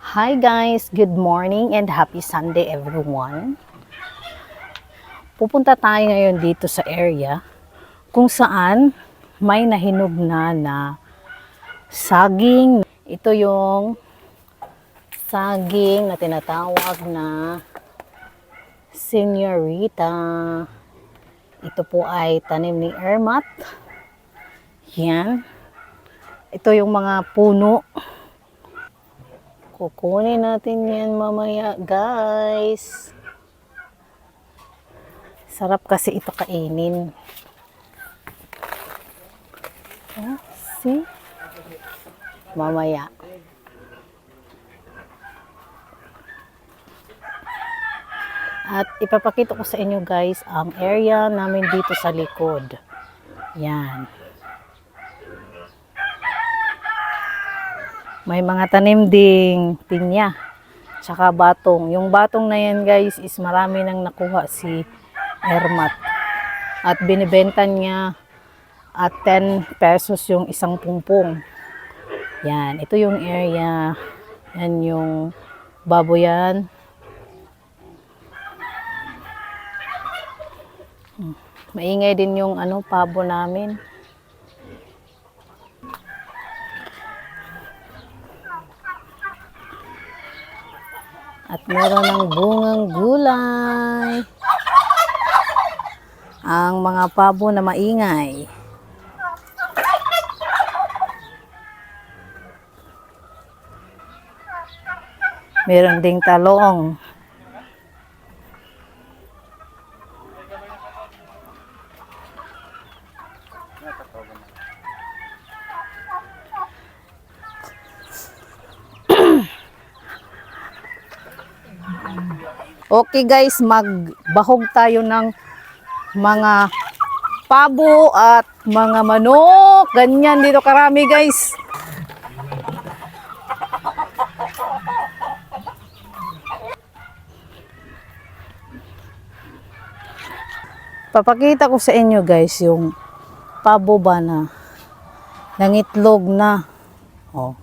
Hi guys, good morning and happy Sunday everyone. Pupunta tayo ngayon dito sa area kung saan may nahinog na saging. Ito yung saging na tinatawag na Señorita. Ito po ay tanim ni Ermat. Yan. Ito yung mga puno. Kukunin natin yan mamaya, guys. Sarap kasi ito kainin. See? Mamaya. At ipapakita ko sa inyo, guys, ang area namin dito sa likod. Yan. May mga tanim ding pinya, tsaka batong. Yung batong na yan, guys, is marami nang nakuha si Ermat. At binibenta niya at 10 pesos yung isang pungpong. Yan, ito yung area. Yan yung baboyan. Maingay din yung pabo namin. At meron ng bungang gulay. Ang mga pabo na maingay. Meron ding talong. Okay guys, magbahog tayo ng mga pabo at mga manok. Ganyan dito karami guys. Papakita ko sa inyo guys yung pabo ba na nangitlog na. Oh.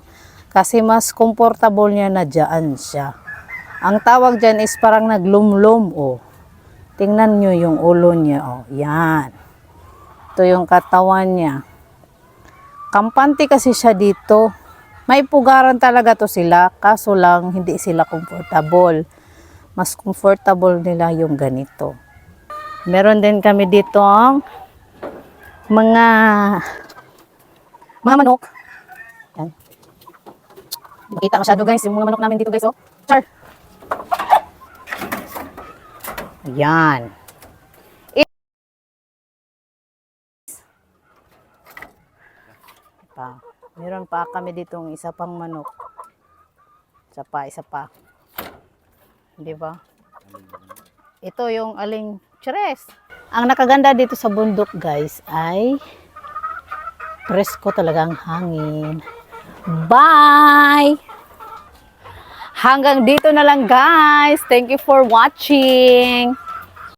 Kasi mas comfortable niya na dyan siya. Ang tawag dyan is parang naglumlum. Oh. Tingnan nyo yung ulo niya. Oh. Yan. Ito yung katawan niya. Kampante kasi siya dito. May pugaran talaga to sila. Kaso lang hindi sila comfortable. Mas comfortable nila yung ganito. Meron din kami dito ang mga manok. Yan. Makita masyado guys yung mga manok namin dito guys. Oh. Char. Ayan. Meron pa kami ditong isa pang manok. Isa pa. Di ba? Ito yung aling chires. Ang nakaganda dito sa bundok guys ay presko talagang hangin. Bye! Hanggang dito na lang guys. Thank you for watching.